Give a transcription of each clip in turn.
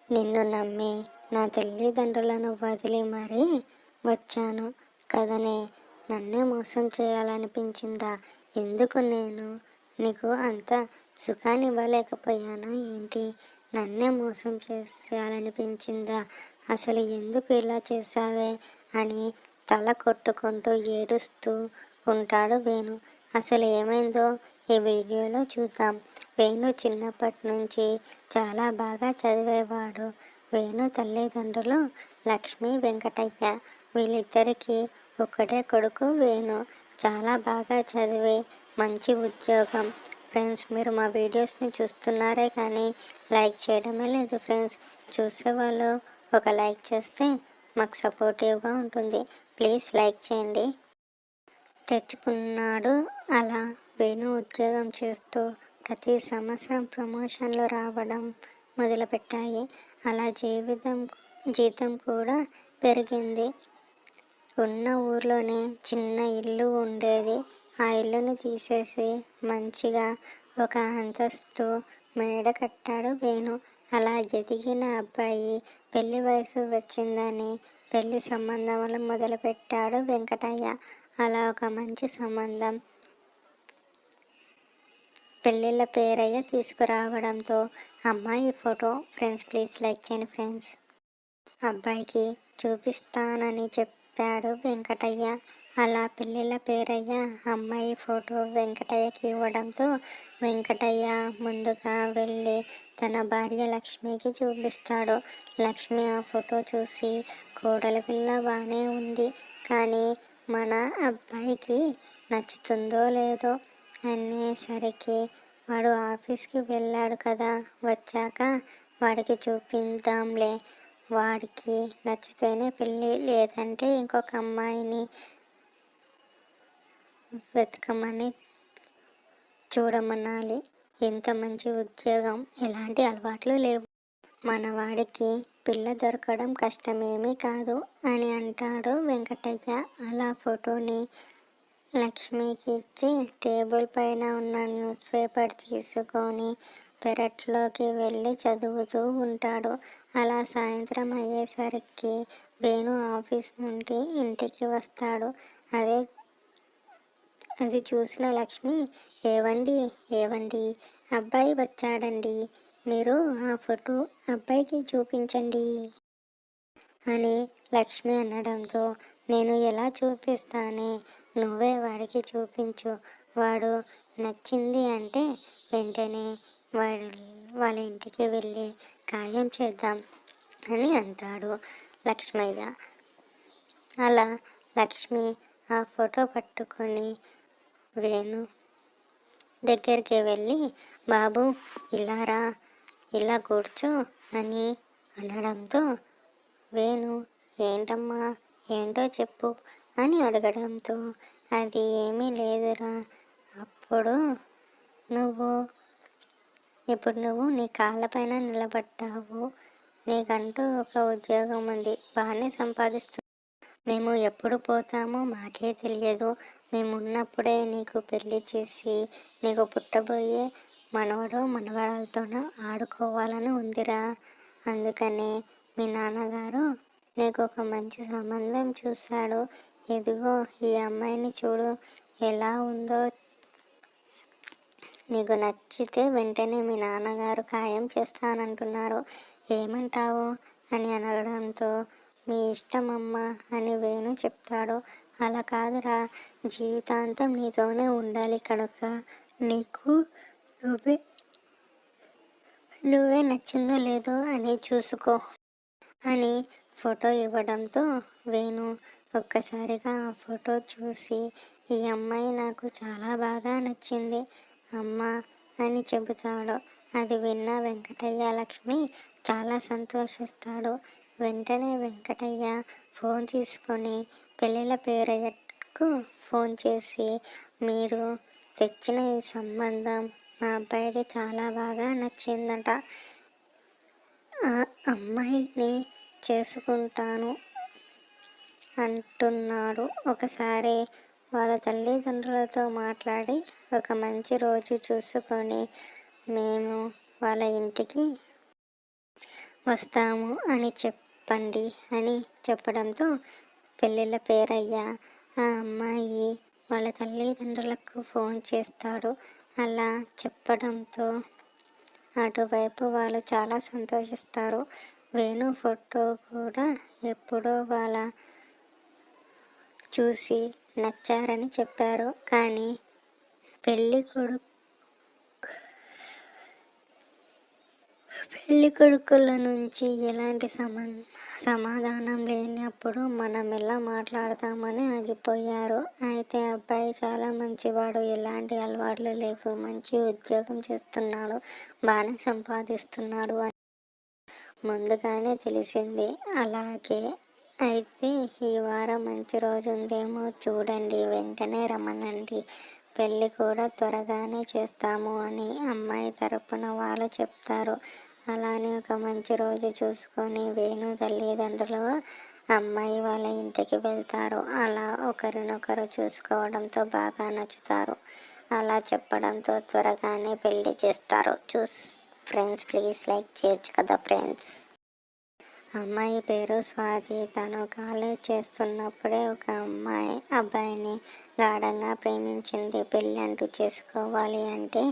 నిన్ను నమ్మి నా తల్లిదండ్రులను వదిలి మరీ వచ్చాను కదనే. నన్నే మోసం చేయాలనిపించిందా? ఎందుకు నేను నీకు అంత సుఖాన్నివ్వలేకపోయానా ఏంటి? నన్నే మోసం చేయాలనిపించిందా? అసలు ఎందుకు ఇలా చేశావే అని తల కొట్టుకుంటూ ఏడుస్తూ ఉంటాడు వేణు. అసలు ఏమైందో ఈ వీడియోలో చూద్దాం. వేణు చిన్నప్పటి నుంచి చాలా బాగా చదివేవాడు. వేణు తల్లిదండ్రులు లక్ష్మి, వెంకటయ్య. వీళ్ళిద్దరికీ ఒక్కటే కొడుకు వేణు. చాలా బాగా చదివి మంచి ఉద్యోగం. ఫ్రెండ్స్, మీరు మా వీడియోస్ని చూస్తున్నారే కానీ లైక్ చేయడమే లేదు ఫ్రెండ్స్. చూసేవాళ్ళు ఒక లైక్ చేస్తే మాకు సపోర్టివ్గా ఉంటుంది. ప్లీజ్ లైక్ చేయండి. తెచ్చుకున్నాడు. అలా వేణు ఉద్యోగం చేస్తూ ప్రతి సంవత్సరం ప్రమోషన్లు రావడం మొదలుపెట్టాయి. అలా జీతం కూడా పెరిగింది. ఉన్న ఊర్లోనే చిన్న ఇల్లు ఉండేది. ఆ ఇల్లుని తీసేసి మంచిగా ఒక అంతస్తు మేడ కట్టాడు వేణు. అలా ఎదిగిన అబ్బాయి పెళ్లి వయసు వచ్చిందని పెళ్లి సంబంధాలు మొదలుపెట్టాడు వెంకటయ్య. అలా ఒక మంచి సంబంధం పెళ్ళిళ్ళ పేరయ్య తీసుకురావడంతో అమ్మాయి ఫోటో ఫ్రెండ్స్ ప్లీజ్ లైక్ చేయండి ఫ్రెండ్స్. అబ్బాయికి చూపిస్తానని చెప్పాడు వెంకటయ్య. అలా పెళ్ళిళ్ళ పేరయ్య అమ్మాయి ఫోటో వెంకటయ్యకి ఇవ్వడంతో వెంకటయ్య ముందుగా వెళ్ళి తన భార్య లక్ష్మికి చూపిస్తాడు. లక్ష్మి ఆ ఫోటో చూసి కోడలి పిల్ల బాగానే ఉంది కానీ మన అబ్బాయికి నచ్చుతుందో లేదో అనేసరికి వాడు ఆఫీస్కి వెళ్ళాడు కదా, వచ్చాక వాడికి చూపిద్దాంలే, వాడికి నచ్చితేనే పెళ్ళి, లేదంటే ఇంకొక అమ్మాయిని వెతకమని చూడమనాలి. ఇంత మంచి ఉద్యోగం, ఎలాంటి అలవాట్లు లేవు, మనవాడికి పిల్ల దొరకడం కష్టమేమీ కాదు అని అంటాడు వెంకటయ్య. అలా ఫోటోని లక్ష్మికి ఇచ్చి టేబుల్ పైన ఉన్న న్యూస్ పేపర్ తీసుకొని పెరట్లోకి వెళ్ళి చదువుతూ ఉంటాడు. అలా సాయంత్రం అయ్యేసరికి వేణు ఆఫీస్ నుండి ఇంటికి వస్తాడు. అది చూసిన లక్ష్మి, ఏవండి ఏవండి అబ్బాయి వచ్చాడండి, మీరు ఆ ఫోటో అబ్బాయికి చూపించండి అని లక్ష్మి అనడంతో, నేను ఎలా చూపిస్తానే, నువ్వే వాడికి చూపించు, వాడు నచ్చింది అంటే వెంటనే వాళ్ళ ఇంటికి వెళ్ళి ఖాయం చేద్దాం అని అంటాడు లక్ష్మయ్య. అలా లక్ష్మి ఆ ఫోటో పట్టుకొని వేణు దగ్గరికి వెళ్ళి, బాబు ఇలా రా, ఇలా కూర్చో అని అనడంతో వేణు, ఏంటమ్మా, ఏంటో చెప్పు అని అడగడంతో, అది ఏమీ లేదురా, ఇప్పుడు నువ్వు నీ కాళ్ళపైన నిలబడ్డావు, నీకంటూ ఒక ఉద్యోగం ఉంది, బాగానే సంపాదిస్తున్నావు, మేము ఎప్పుడు పోతామో మాకే తెలియదు, మేము ఉన్నప్పుడే నీకు పెళ్లి చేసి నీకు పుట్టబోయే మనవడో మనవరాలతోనూ ఆడుకోవాలని ఉందిరా, అందుకనే మీ నాన్నగారు నీకు ఒక మంచి సంబంధం చూశాడు, ఇదిగో ఈ అమ్మాయిని చూడు ఎలా ఉందో, నీకు నచ్చితే వెంటనే మీ నాన్నగారు ఖాయం చేస్తానంటున్నారు, ఏమంటావు అని అనడంతో, మీ ఇష్టమమ్మా అని వేణు చెప్తాడు. అలా కాదురా, జీవితాంతం నీతోనే ఉండాలి కనుక నీకు నువ్వే నచ్చిందో లేదో అని చూసుకో అని ఫోటో ఇవ్వడంతో వేణు ఒక్కసారిగా ఆ ఫోటో చూసి, ఈ అమ్మాయి నాకు చాలా బాగా నచ్చింది అమ్మా అని చెబుతాడు. అది విన్న వెంకటయ్య లక్ష్మి చాలా సంతోషిస్తాడు. వెంటనే వెంకటయ్య ఫోన్ తీసుకొని పెళ్ళిళ్ళ పేరయ్యకు ఫోన్ చేసి, మీరు తెచ్చిన ఈ సంబంధం మా అబ్బాయికి చాలా బాగా నచ్చిందట, ఆ అమ్మాయిని చేసుకుంటాను అంటున్నాడు, ఒకసారి వాళ్ళ తల్లిదండ్రులతో మాట్లాడి ఒక మంచి రోజు చూసుకొని మేము వాళ్ళ ఇంటికి వస్తాము అని చెప్పండి అని చెప్పడంతో పెళ్ళిళ్ళ పేరయ్య ఆ అమ్మాయి వాళ్ళ తల్లిదండ్రులకు ఫోన్ చేస్తాడు. అలా చెప్పడంతో అటువైపు వాళ్ళు చాలా సంతోషిస్తారు. వేణు ఫోటో కూడా ఎప్పుడో వాళ్ళ చూసి నచ్చారని చెప్పారు. కానీ పెళ్ళి కొడుకుల నుంచి ఎలాంటి సమాధానం లేనప్పుడు మనం ఎలా మాట్లాడతామని ఆగిపోయారు. అయితే అబ్బాయి చాలా మంచివాడు, ఎలాంటి అలవాట్లు లేవు, మంచి ఉద్యోగం చేస్తున్నాడు, బాగానే సంపాదిస్తున్నాడు అని ముందుగానే తెలిసింది. అలాగే అయితే ఈ వారం మంచి రోజు ఉందేమో చూడండి, వెంటనే రమ్మనండి, పెళ్ళి కూడా త్వరగానే చేస్తాము అని అమ్మాయి తరపున వాళ్ళు చెప్తారు. అలానే ఒక మంచి రోజు చూసుకొని వేణు తల్లిదండ్రులు అమ్మాయి వాళ్ళ ఇంటికి వెళ్తారు. అలా ఒకరినొకరు చూసుకోవడంతో బాగా నచ్చుతారు. అలా చెప్పడంతో త్వరగానే పెళ్లి చేస్తారు. ఫ్రెండ్స్ ప్లీజ్ లైక్ చేయొచ్చు కదా ఫ్రెండ్స్. అమ్మాయి పేరు స్వాతి. తను కాలేజ్ చేస్తున్నప్పుడే ఒక అబ్బాయిని గాఢంగా ప్రేమించింది. పెళ్ళి అంటూ చేసుకోవాలి అంటే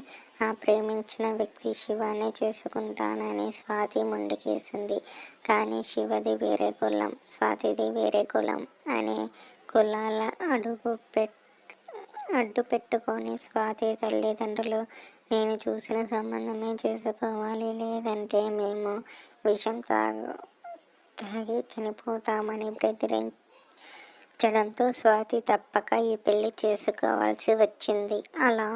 ఆ ప్రేమించిన వ్యక్తి శివనే చేసుకుంటానని స్వాతి ముందుకేసింది. కానీ శివది వేరే కులం, స్వాతిది వేరే కులం అనే కులాల అడ్డు పెట్టుకొని స్వాతి తల్లిదండ్రులు నేను చూసిన సంబంధమే చేసుకోవాలి, లేదంటే మేము విషం తాగి చనిపోతామని బెదిరించడంతో స్వాతి తప్పక ఈ పెళ్లి చేసుకోవాల్సి వచ్చింది. అలా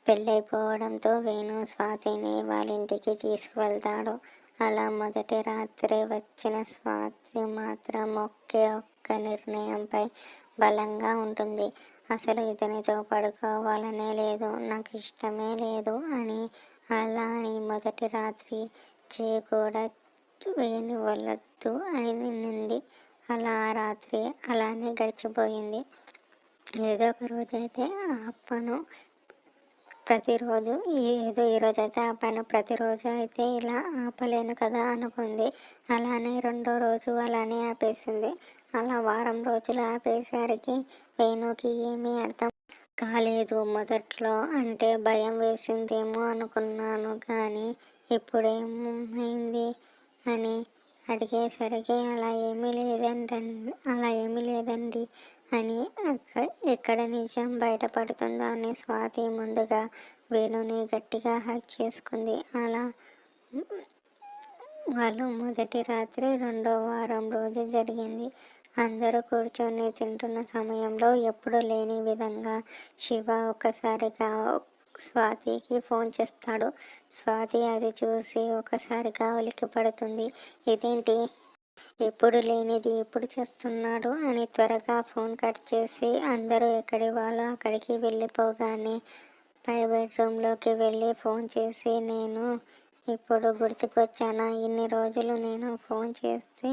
పెళ్ళైపోవడంతో వేణు స్వాతిని వాళ్ళింటికి తీసుకువెళ్తాడు. అలా మొదటి రాత్రి వచ్చిన స్వాతి మాత్రం ఒక్క నిర్ణయంపై బలంగా ఉంటుంది. అసలు ఇతనితో పడుకోవాలనే లేదు, నాకు ఇష్టమే లేదు అని. అలా అని మొదటి రాత్రి కూడా వేణువలద్దు అని నింది. అలా ఆ రాత్రి అలానే గడిచిపోయింది. ఏదో ఒక రోజైతే ఆపను ప్రతిరోజు ఈరోజైతే ఆపాను, ప్రతిరోజు అయితే ఇలా ఆపలేను కదా అనుకుంది. అలానే రెండో రోజు అలానే ఆపేసింది. అలా వారం రోజులు ఆపేసరికి వేణుకి ఏమీ అర్థం కాలేదు. మొదట్లో అంటే భయం వేసిందేమో అనుకున్నాను, కానీ ఇప్పుడేమైంది అని అడిగేసరికి అలా ఏమీ లేదండి అని ఎక్కడ నిజం బయటపడుతుందో అని స్వాతి ముందుగా వేణుని గట్టిగా హగ్ చేసుకుంది. అలా వాళ్ళు మొదటి రాత్రి రెండో వారం రోజు జరిగింది. అందరూ కూర్చొని తింటున్న సమయంలో ఎప్పుడు లేని విధంగా శివ ఒక్కసారిగా స్వాతికి ఫోన్ చేస్తాడు. స్వాతి అది చూసి ఒకసారిగా ఉలిక్కి పడుతుంది. ఇదేంటి ఎప్పుడు లేనిది ఎప్పుడు చేస్తున్నాడు అని త్వరగా ఫోన్ కట్ చేసి అందరూ ఎక్కడి వాళ్ళు అక్కడికి వెళ్ళిపోగానే పై బెడ్రూమ్లోకి వెళ్ళి ఫోన్ చేసి నేను ఇప్పుడు గుర్తుకొచ్చానా, ఇన్ని రోజులు నేను ఫోన్ చేస్తే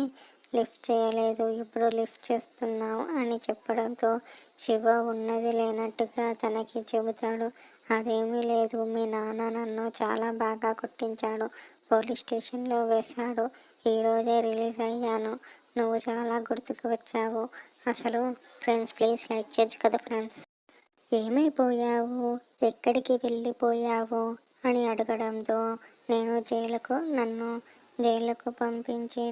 లిఫ్ట్ చేయలేదు, ఇప్పుడు లిఫ్ట్ చేస్తున్నావు అని చెప్పడంతో శివ ఉన్నది లేనట్టుగా తనకి చెబుతాడు. అదేమీ లేదు, మీ నాన్న నన్ను చాలా బాగా కొట్టించాడు, పోలీస్ స్టేషన్లో వేశాడు, ఈరోజే రిలీజ్ అయ్యాను, నువ్వు చాలా గుర్తుకు వచ్చావు. అసలు ఫ్రెండ్స్ ప్లీజ్ లైక్ చేయొచ్చు కదా ఫ్రెండ్స్. ఏమైపోయావు, ఎక్కడికి వెళ్ళిపోయావు అని అడగడంతో నన్ను జైలుకు పంపించి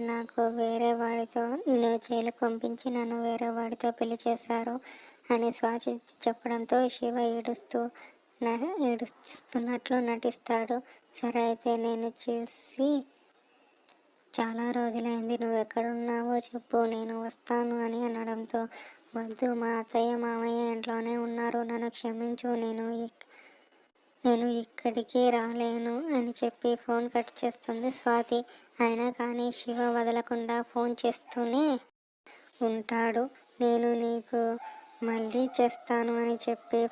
నన్ను వేరే వాడితో పెళ్లి చేశారు అని స్వాతి చెప్పడంతో శివ ఏడుస్తున్నట్లు నటిస్తాడు. సరే అయితే నేను చేసి చాలా రోజులైంది, నువ్వు ఎక్కడున్నావో చెప్పు, నేను వస్తాను అని అనడంతో వద్దు, మా అత్తయ్య మామయ్య ఇంట్లోనే ఉన్నారు, నన్ను క్షమించు, నేను ఇక్కడికి రాలేను అని చెప్పి ఫోన్ కట్ చేస్తుంది స్వాతి. అయినా కానీ శివ వదలకుండా ఫోన్ చేస్తూనే ఉంటాడు. నేను నీకు మళ్ళీ చేస్తాను అని చెప్పి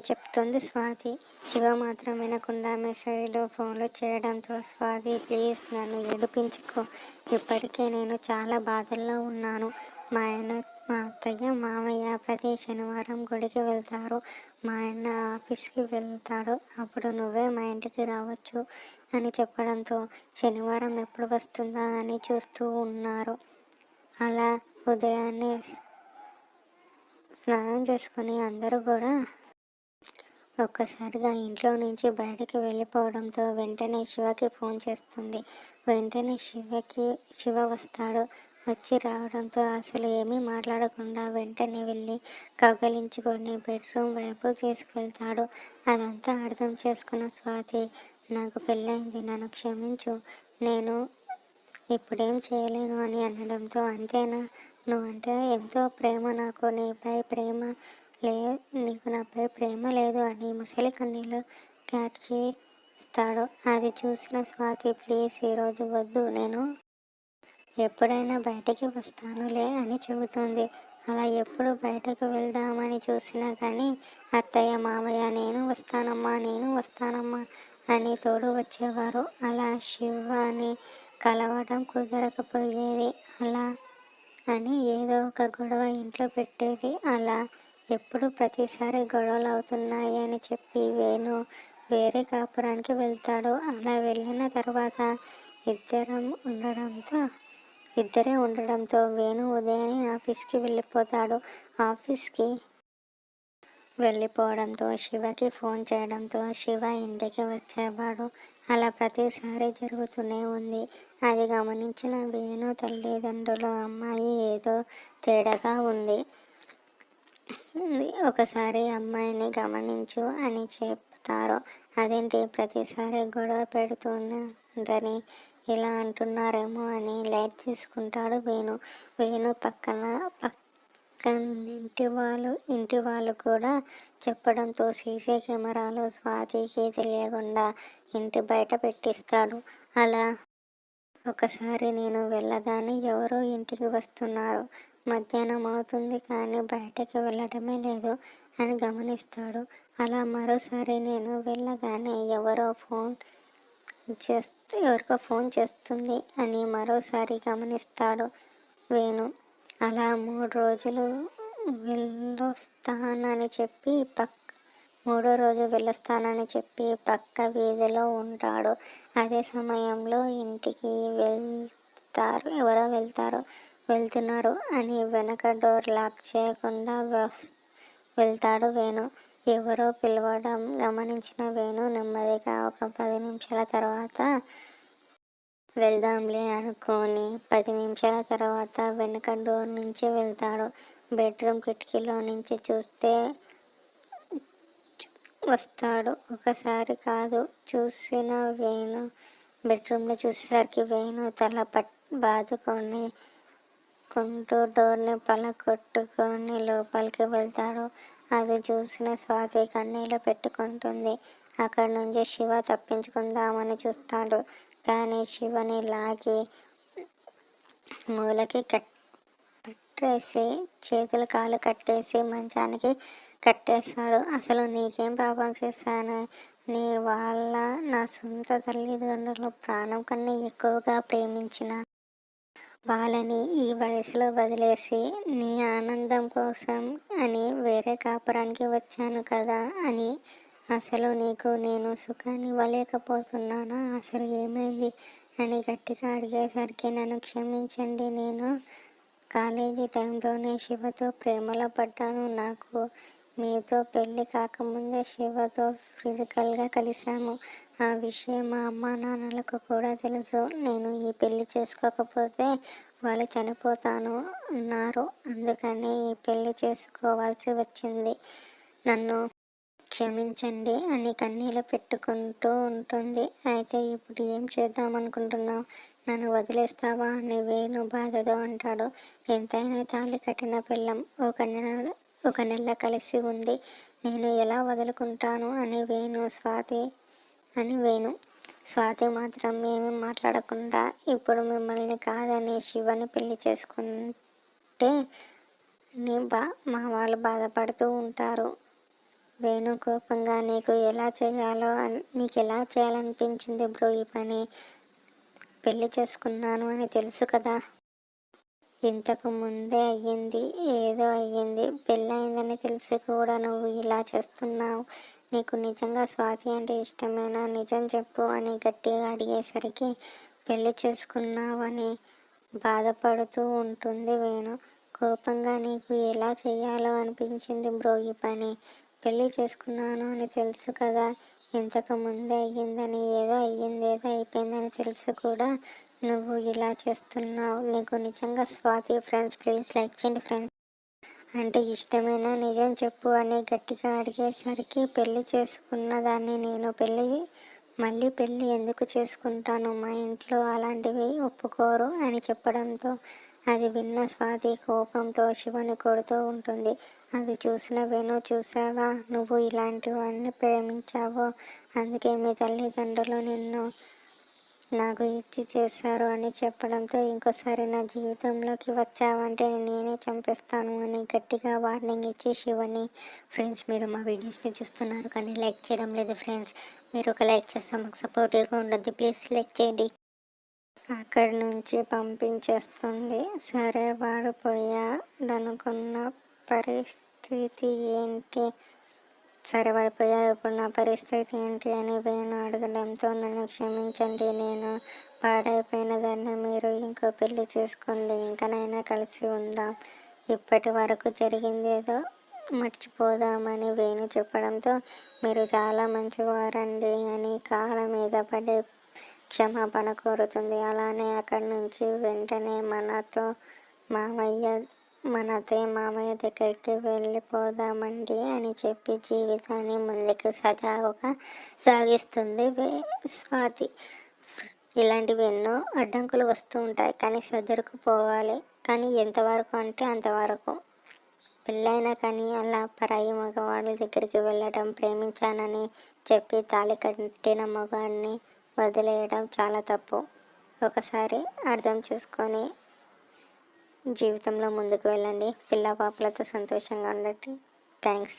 చెప్తుంది స్వాతి. శివ మాత్రం వినకుండా మెసేజ్లు ఫోన్లు చేయడంతో స్వాతి ప్లీజ్ నన్ను ఏడిపించుకో, ఇప్పటికే నేను చాలా బాధల్లో ఉన్నాను. మా అత్తయ్య మామయ్య ప్రతి శనివారం గుడికి వెళ్తారు, మా ఆయన ఆఫీస్కి వెళ్తాడు, అప్పుడు నువ్వే మా ఇంటికి రావచ్చు అని చెప్పడంతో శనివారం ఎప్పుడు వస్తుందా అని చూస్తూ ఉన్నారు. అలా ఉదయాన్నే స్నానం చేసుకొని అందరూ కూడా ఒక్కసారిగా ఇంట్లో నుంచి బయటికి వెళ్ళిపోవడంతో వెంటనే శివకి ఫోన్ చేస్తుంది. వెంటనే శివ వస్తాడు. వచ్చి రావడంతో అసలు ఏమీ మాట్లాడకుండా వెంటనే వెళ్ళి కౌగలించుకొని బెడ్రూమ్ వైపు తీసుకువెళ్తాడు. అదంతా అర్థం చేసుకున్న స్వాతి, నాకు పెళ్ళైంది, నన్ను క్షమించు, నేను ఇప్పుడేం చేయలేను అని అనడంతో, అంతేనా, నువ్వంటే ఎంతో ప్రేమ, నాకు నీపై ప్రేమ నీకు నాపై ప్రేమ లేదు అని ముసలి కన్నీళ్ళు కార్చిస్తాడు. అది చూసిన స్వాతి, ప్లీజ్ ఈరోజు వద్దు, నేను ఎప్పుడైనా బయటికి వస్తానులే అని చెబుతుంది. అలా ఎప్పుడు బయటకు వెళ్దామని చూసినా కానీ అత్తయ్య, మామయ్య నేను వస్తానమ్మా అని తోడు వచ్చేవారు. అలా శివాని కలవడం కుదరకపోయేది. అలా అని ఏదో ఒక గొడవ ఇంట్లో పెట్టేది. అలా ఎప్పుడు ప్రతిసారి గొడవలు అవుతున్నాయి అని చెప్పి వేణు వేరే కాపురానికి వెళ్తాడు. అలా వెళ్ళిన తర్వాత ఇద్దరే ఉండడంతో వేణు ఉదయాన్నే ఆఫీస్కి వెళ్ళిపోతాడు. ఆఫీస్కి వెళ్ళిపోవడంతో శివకి ఫోన్ చేయడంతో శివ ఇంటికి వచ్చేవాడు. అలా ప్రతిసారి జరుగుతూనే ఉంది. అది గమనించిన వేణు తల్లిదండ్రులు, అమ్మాయి ఏదో తేడాగా ఉంది, ఒకసారి అమ్మాయిని గమనించు అని చెప్తారు. అదేంటి ప్రతిసారి గొడవ పెడుతుందని ఇలా అంటున్నారేమో అని లైట్ తీసుకుంటాడు వేణు. ఇంటి వాళ్ళు కూడా చెప్పడంతో సీసీ కెమెరాలు స్వాతికి తెలియకుండా ఇంటి బయట పెట్టిస్తాడు. అలా ఒకసారి నేను వెళ్ళగానే ఎవరో ఇంటికి వస్తున్నారు, మధ్యాహ్నం అవుతుంది కానీ బయటకు వెళ్ళటమే లేదు అని గమనిస్తాడు. అలా మరోసారి నేను వెళ్ళగానే ఎవరికో ఫోన్ చేస్తుంది అని మరోసారి గమనిస్తాడు వేణు. అలా 3 రోజులు మూడో రోజు వెళ్ళొస్తానని చెప్పి పక్క వీధిలో ఉంటాడు. అదే సమయంలో ఇంటికి ఎవరో వెళ్తున్నారు అని వెనక డోర్ లాక్ చేయకుండా వెళ్తాడు వేణు. ఎవరో పిలవడం గమనించిన వేణు నెమ్మదిగా ఒక 10 నిమిషాల తర్వాత వెళ్దాంలే అనుకొని 10 నిమిషాల తర్వాత వెనక డోర్ నుంచి వెళ్తాడు. బెడ్రూమ్ కిటికీలో నుంచి వస్తాడు. ఒకసారి కాదు చూసిన వేణు బెడ్రూమ్లో చూసేసరికి వేణు తల బాదుకుంటూ డోర్ని పలగొట్టుకొని లోపలికి వెళ్తాడు. అది చూసిన స్వాతి కన్నీళ్ళు పెట్టుకుంటుంది. అక్కడి నుంచి శివ తప్పించుకుందామని చూస్తాడు. కానీ శివని లాగి మూలకి పట్టేసి చేతులు కాళ్ళు కట్టేసి మంచానికి కట్టేశాడు. అసలు నీకేం పాపం చేశాను, నీ వాళ్ళ నా సొంత తల్లిదండ్రులు ప్రాణం కన్నా ఎక్కువగా ప్రేమించిన వాళ్ళని ఈ వయసులో వదిలేసి నీ ఆనందం కోసం అని వేరే కాపురానికి వచ్చాను కదా అని, అసలు నీకు నేను సుఖాన్ని ఇవ్వలేకపోతున్నానా, అసలు ఏమైంది అని గట్టిగా అడిగేసరికి, నన్ను క్షమించండి, నేను కాలేజీ టైంలోనే శివతో ప్రేమలో పడ్డాను. నాకు మీతో పెళ్ళి కాకముందే శివతో ఫిజికల్గా కలిశాము. ఆ విషయం మా అమ్మా నాన్నలకు కూడా తెలుసు. నేను ఈ పెళ్ళి చేసుకోకపోతే వాళ్ళు చనిపోతాను అన్నారు. అందుకని ఈ పెళ్ళి చేసుకోవాల్సి వచ్చింది. నన్ను క్షమించండి అని కన్నీళ్ళు పెట్టుకుంటూ ఉంటుంది. అయితే ఇప్పుడు ఏం చేద్దామనుకుంటున్నావు, నన్ను వదిలేస్తావా అని వేణు బాధతో అంటాడు. ఎంతైనా తాళి కట్టిన పిల్లం ఒక నెల కలిసి ఉంది, నేను ఎలా వదులుకుంటాను అని స్వాతి మాత్రం ఏమీ మాట్లాడకుండా, ఇప్పుడు మిమ్మల్ని కాదని శివని పెళ్లి చేసుకుంటే మా వాళ్ళు బాధపడుతూ ఉంటారు. వేణు కోపంగా, నీకు ఎలా చేయాలనిపించింది బ్రో ఈ పని, పెళ్లి చేసుకున్నాను అని తెలుసు కదా, ఇంతకు ముందే అయ్యింది, ఏదో అయ్యింది. పెళ్ళయిందని తెలిసి కూడా నువ్వు ఇలా చేస్తున్నావు. నీకు నిజంగా స్వాతి అంటే ఇష్టమేనా? నిజం చెప్పు అని గట్టిగా అడిగేసరికి పెళ్లి చేసుకున్నావని బాధపడుతూ ఉంటుంది వేణు. కోపంగా నీకు ఎలా చేయాలో అనిపించింది బ్రో ఈ పని. పెళ్లి చేసుకున్నాను అని తెలుసు కదా, ఇంతకు ముందే అయ్యిందని, ఏదో అయ్యింది, ఏదో అయిపోయిందని తెలుసు కూడా నువ్వు ఇలా చేస్తున్నావు. నీకు నిజంగా స్వాతి ఫ్రెండ్స్ ప్లీజ్ లైక్ చేయండి ఫ్రెండ్స్. అంటే ఇష్టమేనా? నిజం చెప్పు అని గట్టిగా అడిగేసరికి పెళ్లి చేసుకున్న దాన్ని నేను మళ్ళీ పెళ్ళి ఎందుకు చేసుకుంటాను? మా ఇంట్లో అలాంటివి ఒప్పుకోరు అని చెప్పడంతో అది విన్న స్వాతి కోపంతో శివని కొడుతూ ఉంటుంది. అది చూసిన వేణు, చూసావా నువ్వు ఇలాంటివన్నీ ప్రేమించావో, అందుకే మీ తల్లిదండ్రులు నిన్ను నాకు ఇచ్చి చేశారు అని చెప్పడంతో ఇంకోసారి నా జీవితంలోకి వచ్చావంటే నేనే చంపేస్తాను అని గట్టిగా వార్నింగ్ ఇచ్చి శివని. ఫ్రెండ్స్, మీరు మా వీడియోస్ని చూస్తున్నారు కానీ లైక్ చేయడం లేదు ఫ్రెండ్స్. మీరు ఒక లైక్ చేస్తే మాకు సపోర్టివ్గా ఉండద్దు, ప్లీజ్ లైక్ చేయండి. అక్కడి నుంచి పంపించేస్తుంది. సరే వాడు పోయాడనుకున్న పరిస్థితి ఏంటి? సరే పడిపోయారు, ఇప్పుడు నా పరిస్థితి ఏంటి అని వేణు అడగడంతో నన్ను క్షమించండి, నేను పాడైపోయిన దాన్ని, మీరు ఇంకో పెళ్లి చేసుకోండి, ఇంకనైనా కలిసి ఉందాం, ఇప్పటి వరకు జరిగిందేదో మర్చిపోదామని వేణు చెప్పడంతో మీరు చాలా మంచివారండి అని కాళ్ళ మీద పడి క్షమాపణ కోరుతుంది. అలానే అక్కడి నుంచి వెంటనే మనతే మామయ్య దగ్గరికి వెళ్ళిపోదామండి అని చెప్పి జీవితాన్ని ముందుకు సజావుగా సాగిస్తుంది స్వాతి. ఇలాంటివి ఎన్నో అడ్డంకులు వస్తూ ఉంటాయి కానీ సర్దుకుపోవాలి. కానీ ఎంతవరకు అంటే అంతవరకు. పెళ్ళైనా కానీ అలా పరాయి మగవాడి దగ్గరికి వెళ్ళడం, ప్రేమించానని చెప్పి తాళి కట్టిన మగాడిని వదిలేయడం చాలా తప్పు. ఒకసారి అర్థం చేసుకొని జీవితంలో ముందుకు వెళ్ళండి. పిల్ల పాపలతో సంతోషంగా ఉండండి. థ్యాంక్స్.